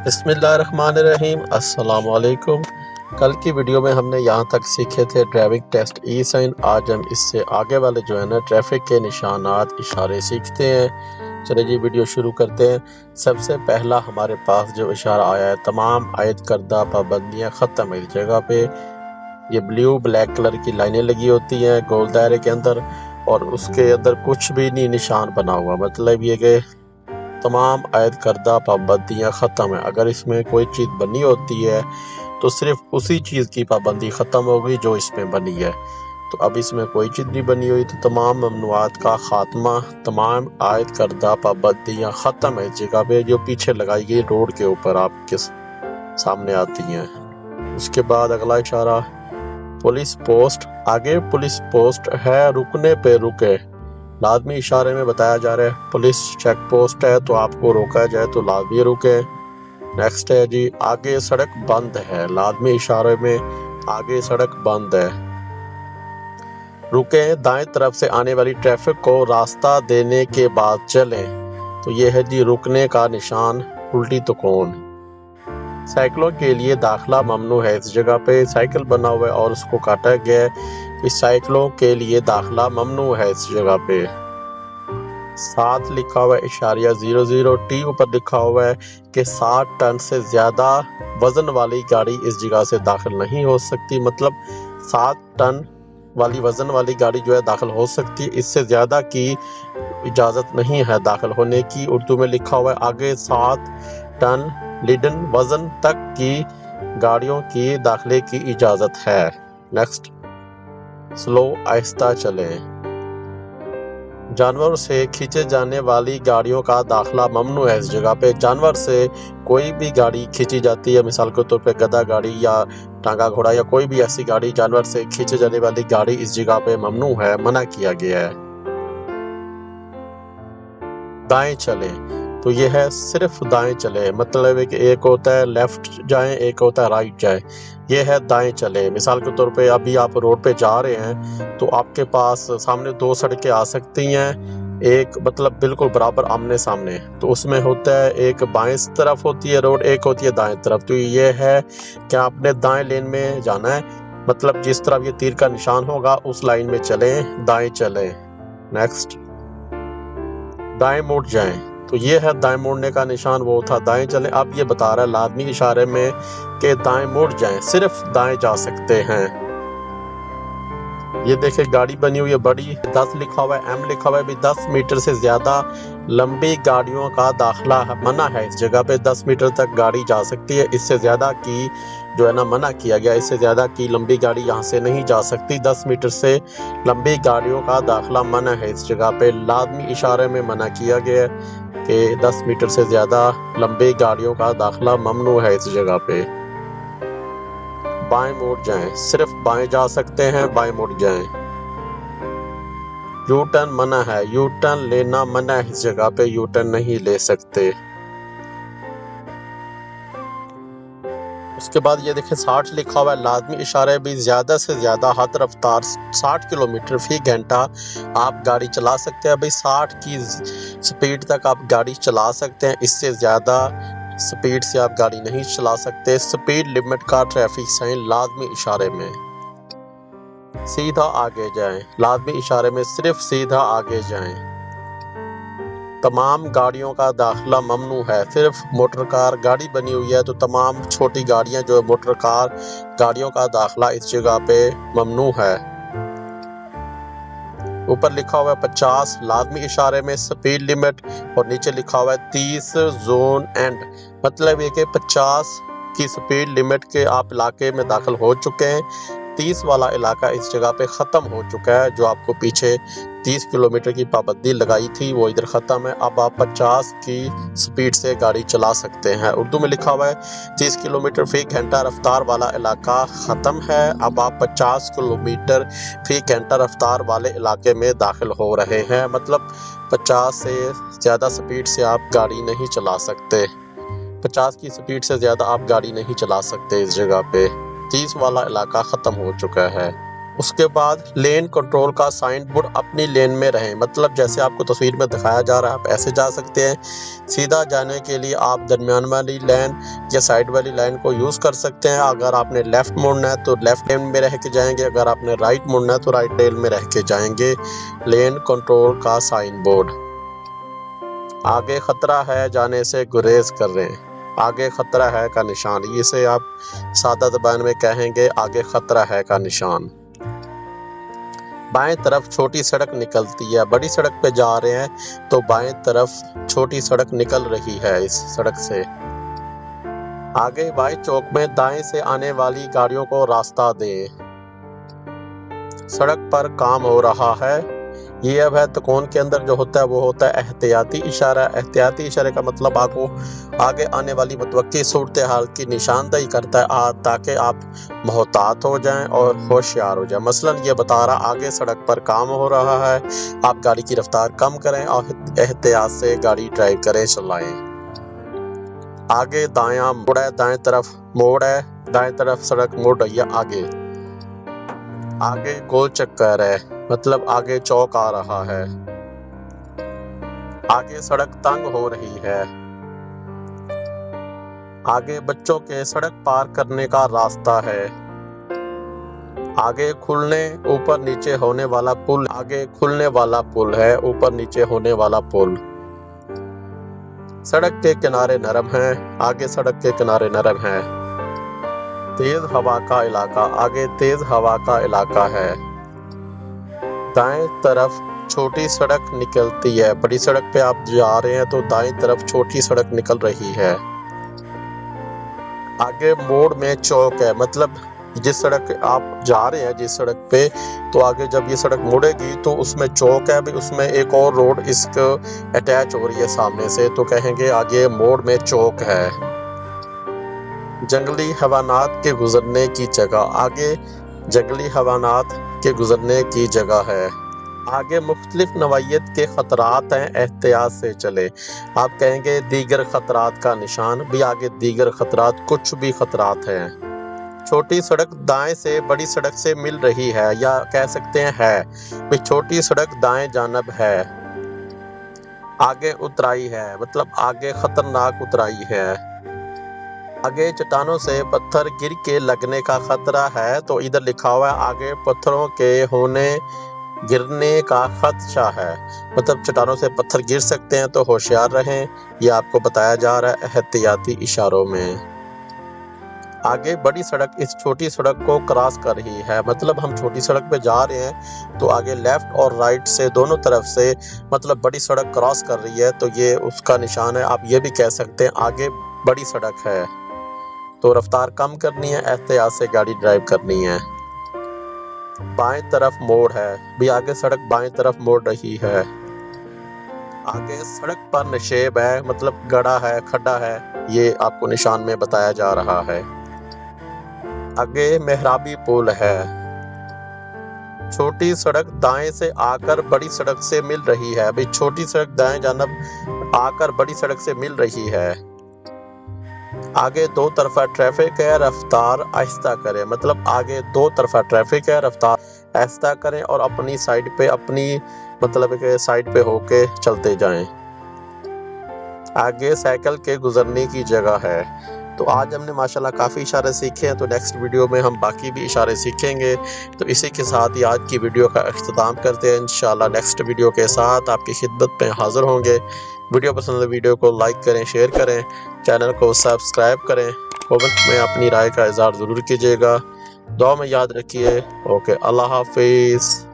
بسم اللہ الرحمن الرحیم۔ السلام علیکم۔ کل کی ویڈیو میں ہم نے یہاں تک سیکھے تھے ڈرائیونگ ٹیسٹ ای سائن۔ آج ہم اس سے آگے والے جو ہے نا ٹریفک کے نشانات اشارے سیکھتے ہیں۔ چلے جی ویڈیو شروع کرتے ہیں۔ سب سے پہلا ہمارے پاس جو اشارہ آیا ہے، تمام عائد کردہ پابندیاں ختم۔ اس جگہ پہ یہ بلیو بلیک کلر کی لائنیں لگی ہوتی ہیں گول دائرے کے اندر، اور اس کے اندر کچھ بھی نہیں نشان بنا ہوا، مطلب یہ کہ تمام عائد کردہ پابندیاں ختم ہیں۔ اگر اس میں کوئی چیز بنی ہوتی ہے تو صرف اسی چیز کی پابندی ختم ہوگی جو اس میں بنی ہے۔ تو اب اس میں کوئی چیز نہیں بنی ہوئی تو تمام ممنوعات کا خاتمہ، تمام عائد کردہ پابندیاں ختم ہے اس جگہ پہ جو پیچھے لگائی گئی روڈ کے اوپر آپ کے سامنے آتی ہیں۔ اس کے بعد اگلا اشارہ پولیس پوسٹ۔ آگے پولیس پوسٹ ہے، رکنے پہ رکے، لازمی اشارے میں بتایا جا رہا ہے پولیس چیک پوسٹ ہے تو آپ کو روکا جائے تو لازمی رکے۔ نیکسٹ ہے جی آگے سڑک بند ہے، لازمی اشارے میں آگے سڑک بند ہے، رکیں، دائیں طرف سے آنے والی ٹریفک کو راستہ دینے کے بعد چلیں۔ تو یہ ہے جی رکنے کا نشان، الٹی تو کون۔ سائیکلوں کے لیے داخلہ ممنوع ہے، اس جگہ پہ سائیکل بنا ہوا ہے اور اس کو کاٹا گیا ہے کہ سائیکلوں کے لیے داخلہ ممنوع ہے اس جگہ پہ۔ 7 لکھا ہوا ہے اشاریہ 00 ٹی اوپر لکھا ہوا ہے کہ 60 ٹن سے زیادہ وزن والی گاڑی اس جگہ سے داخل نہیں ہو سکتی، مطلب 7 ٹن والی وزن والی گاڑی جو ہے داخل ہو سکتی ہے، اس سے زیادہ کی اجازت نہیں ہے داخل ہونے کی۔ اردو میں لکھا ہوا ہے آگے 7 ٹن لیڈن وزن تک کی گاڑیوں کی داخلے کی اجازت ہے۔ نیکسٹ سلو، آہستہ چلیں۔ جانور سے کھینچے جانے والی گاڑیوں کا داخلہ ممنوع ہے اس جگہ پہ۔ جانور سے کوئی بھی گاڑی کھینچی جاتی ہے، مثال کے طور پہ گدھا گاڑی یا ٹانگا گھوڑا یا کوئی بھی ایسی گاڑی، جانور سے کھینچے جانے والی گاڑی اس جگہ پہ ممنوع ہے، منع کیا گیا ہے۔ دائیں چلیں، تو یہ ہے صرف دائیں چلیں، مطلب ہے کہ ایک ہوتا ہے لیفٹ جائیں، ایک ہوتا ہے رائٹ جائیں، یہ ہے دائیں چلیں۔ مثال کے طور پہ ابھی آپ روڈ پہ جا رہے ہیں تو آپ کے پاس سامنے 2 سڑکیں آ سکتی ہیں، ایک مطلب بالکل برابر آمنے سامنے، تو اس میں ہوتا ہے ایک بائیں طرف ہوتی ہے روڈ، ایک ہوتی ہے دائیں طرف۔ تو یہ ہے کہ آپ نے دائیں لین میں جانا ہے، مطلب جس طرف یہ تیر کا نشان ہوگا اس لائن میں چلیں، دائیں چلیں۔ نیکسٹ دائیں مڑ جائیں، تو یہ ہے دائیں مڑنے کا نشان، وہ تھا دائیں چلیں۔ اب یہ بتا رہا ہے لازمی اشارے میں کہ دائیں مڑ جائیں، صرف دائیں جا سکتے ہیں۔ یہ دیکھیں گاڑی بنی ہوئی ہے بڑی، 10 لکھا ہوا ہے، ایم لکھا ہوا ہے بھی 10 میٹر سے زیادہ لمبی گاڑیوں کا داخلہ منع ہے اس جگہ پہ، 10 میٹر تک گاڑی جا سکتی ہے، اس سے زیادہ کی جو ہے نا منع کیا گیا، اس سے زیادہ کی لمبی گاڑی یہاں سے نہیں جا سکتی، 10 میٹر سے لمبی گاڑیوں کا داخلہ منع ہے اس جگہ پہ، لازمی اشارے میں منع کیا گیا ہے کہ 10 میٹر سے زیادہ لمبی گاڑیوں کا داخلہ ممنوع ہے اس جگہ پہ۔ بائیں مڑ جائیں، صرف بائیں جا سکتے ہیں، بائیں مڑ جائیں۔ یو ٹرن منع ہے، یو ٹرن لینا منع ہے اس جگہ پہ، یو ٹرن نہیں لے سکتے۔ اس کے بعد یہ دیکھیں 60 لکھا ہوا ہے، لازمی اشارے بھی زیادہ سے زیادہ حد رفتار 60 کلومیٹر فی گھنٹہ آپ گاڑی چلا سکتے ہیں، بھئی 60 کی سپیڈ تک آپ گاڑی چلا سکتے ہیں، اس سے زیادہ سپیڈ سے آپ گاڑی نہیں چلا سکتے۔ سپیڈ لمٹ کا ٹریفک سائن لازمی اشارے میں۔ سیدھا آگے جائیں، لازمی اشارے میں صرف سیدھا آگے جائیں۔ تمام گاڑیوں کا داخلہ ممنوع ہے، صرف موٹر کار گاڑی بنی ہوئی ہے تو تمام چھوٹی گاڑیاں جو موٹر کار گاڑیوں کا داخلہ اس جگہ پہ ممنوع ہے۔ اوپر لکھا ہوا ہے 50 لازمی اشارے میں سپیڈ لمٹ، اور نیچے لکھا ہوا ہے 30 زون اینڈ، مطلب یہ کہ 50 کی سپیڈ لمٹ کے آپ علاقے میں داخل ہو چکے ہیں، 30 والا علاقہ اس جگہ پہ ختم ہو چکا ہے، جو آپ کو پیچھے 30 کلومیٹر کی پابندی لگائی تھی وہ ادھر ختم ہے، اب آپ 50 کی سپیڈ سے گاڑی چلا سکتے ہیں۔ اردو میں لکھا ہوا ہے 30 کلومیٹر فی گھنٹہ رفتار والا علاقہ ختم ہے، اب آپ 50 کلومیٹر فی گھنٹہ رفتار والے علاقے میں داخل ہو رہے ہیں، مطلب 50 سے زیادہ سپیڈ سے آپ گاڑی نہیں چلا سکتے، 50 کی سپیڈ سے زیادہ آپ گاڑی نہیں چلا سکتے اس جگہ پہ، 30 والا علاقہ ختم ہو چکا ہے۔ اس کے بعد لین کنٹرول کا سائن بورڈ اپنی لین میں رہیں، مطلب جیسے آپ کو تصویر میں دکھایا جا رہا ہے آپ ایسے جا سکتے ہیں۔ سیدھا جانے کے لیے آپ درمیان والی لین یا سائیڈ والی لائن کو یوز کر سکتے ہیں۔ اگر آپ نے لیفٹ مڑنا ہے تو لیفٹ لین میں رہ کے جائیں گے، اگر آپ نے رائٹ مڑنا ہے تو رائٹ لین میں رہ کے جائیں گے۔ لین کنٹرول کا سائن بورڈ۔ آگے خطرہ ہے جانے سے گریز کر رہے ہیں۔ آگے خطرہ ہے کا نشان، اسے آپ سادہ زبان میں کہیں گے آگے خطرہ ہے کا نشان۔ بائیں طرف چھوٹی سڑک نکلتی ہے، بڑی سڑک پہ جا رہے ہیں تو بائیں طرف چھوٹی سڑک نکل رہی ہے اس سڑک سے۔ آگے بائیں چوک میں دائیں سے آنے والی گاڑیوں کو راستہ دیں۔ سڑک پر کام ہو رہا ہے۔ یہ اب ہے تکون کے اندر جو ہوتا ہے وہ ہوتا ہے احتیاطی اشارہ۔ احتیاطی اشارے کا مطلب آپ کو آگے آنے والی متوقع صورتحال کی نشاندہی کرتا ہے تاکہ آپ محتاط ہو جائیں اور ہوشیار ہو جائیں۔ مثلا یہ بتا رہا آگے سڑک پر کام ہو رہا ہے، آپ گاڑی کی رفتار کم کریں اور احتیاط سے گاڑی ڈرائیو کریں، چلائیں۔ آگے دایاں موڑ ہے، دائیں طرف موڑ ہے، دائیں طرف سڑک مڑ رہی ہے آگے۔ آگے گول چکر ہے، مطلب آگے چوک آ رہا ہے۔ آگے سڑک تنگ ہو رہی ہے۔ آگے بچوں کے سڑک پار کرنے کا راستہ ہے۔ آگے کھلنے اوپر نیچے ہونے والا پل، آگے کھلنے والا پل ہے، اوپر نیچے ہونے والا پل۔ سڑک کے کنارے نرم ہیں، آگے سڑک کے کنارے نرم ہیں۔ تیز ہوا کا علاقہ، آگے تیز ہوا کا علاقہ ہے۔ دائیں طرف چھوٹی سڑک نکلتی ہے، بڑی سڑک پہ آپ جا رہے ہیں تو دائیں طرف چھوٹی سڑک نکل رہی ہے۔ آگے موڑ میں چوک ہے، مطلب جس سڑک آپ جا رہے ہیں جس سڑک پہ تو آگے جب یہ سڑک مڑے گی تو اس میں چوک ہے، اس میں ایک اور روڈ اس کو اٹیچ ہو رہی ہے سامنے سے، تو کہیں گے آگے موڑ میں چوک ہے۔ جنگلی حیوانات کے گزرنے کی جگہ، آگے جنگلی حیوانات کے گزرنے کی جگہ ہے۔ آگے مختلف نوعیت کے خطرات ہیں، احتیاط سے چلے۔ آپ کہیں گے دیگر خطرات کا نشان، بھی آگے دیگر خطرات کچھ بھی خطرات ہیں۔ چھوٹی سڑک دائیں سے بڑی سڑک سے مل رہی ہے، یا کہہ سکتے ہیں ہے، بھی چھوٹی سڑک دائیں جانب ہے۔ آگے اترائی ہے، مطلب آگے خطرناک اترائی ہے۔ آگے چٹانوں سے پتھر گر کے لگنے کا خطرہ ہے، تو ادھر لکھا ہوا ہے آگے پتھروں کے گرنے کا خدشہ ہے، مطلب چٹانوں سے پتھر گر سکتے ہیں تو ہوشیار رہیں، یہ آپ کو بتایا جا رہا ہے احتیاطی اشاروں میں۔ آگے بڑی سڑک اس چھوٹی سڑک کو کراس کر رہی ہے، مطلب ہم چھوٹی سڑک پہ جا رہے ہیں تو آگے لیفٹ اور رائٹ سے دونوں طرف سے مطلب بڑی سڑک کراس کر رہی ہے، تو یہ اس کا نشان ہے۔ آپ یہ بھی کہہ سکتے ہیں آگے بڑی سڑک ہے تو رفتار کم کرنی ہے، احتیاط سے گاڑی ڈرائیو کرنی ہے۔ بائیں طرف موڑ ہے، بھی آگے سڑک بائیں طرف موڑ رہی ہے۔ آگے سڑک پر نشیب ہے، مطلب گڑھا ہے، کھڈا ہے، یہ آپ کو نشان میں بتایا جا رہا ہے۔ آگے محرابی پل ہے۔ چھوٹی سڑک دائیں سے آ کر بڑی سڑک سے مل رہی ہے، بھی چھوٹی سڑک دائیں جانب آ کر بڑی سڑک سے مل رہی ہے۔ آگے دو طرفہ ٹریفک ہے، رفتار آہستہ کریں، مطلب آگے دو طرفہ ٹریفک ہے، رفتار آہستہ کریں اور اپنی سائیڈ پہ مطلب کہ سائیڈ پہ ہو کے چلتے جائیں۔ آگے سائیکل کے گزرنے کی جگہ ہے۔ تو آج ہم نے ماشاءاللہ کافی اشارے سیکھے ہیں، تو نیکسٹ ویڈیو میں ہم باقی بھی اشارے سیکھیں گے۔ تو اسی کے ساتھ ہی آج کی ویڈیو کا اختتام کرتے ہیں، انشاءاللہ نیکسٹ ویڈیو کے ساتھ آپ کی خدمت میں حاضر ہوں گے۔ ویڈیو پسند ہے ویڈیو کو لائک کریں، شیئر کریں، چینل کو سبسکرائب کریں، کمنٹ میں اپنی رائے کا اظہار ضرور کیجیے گا۔ دعا میں یاد رکھیے۔ اوکے، اللہ حافظ۔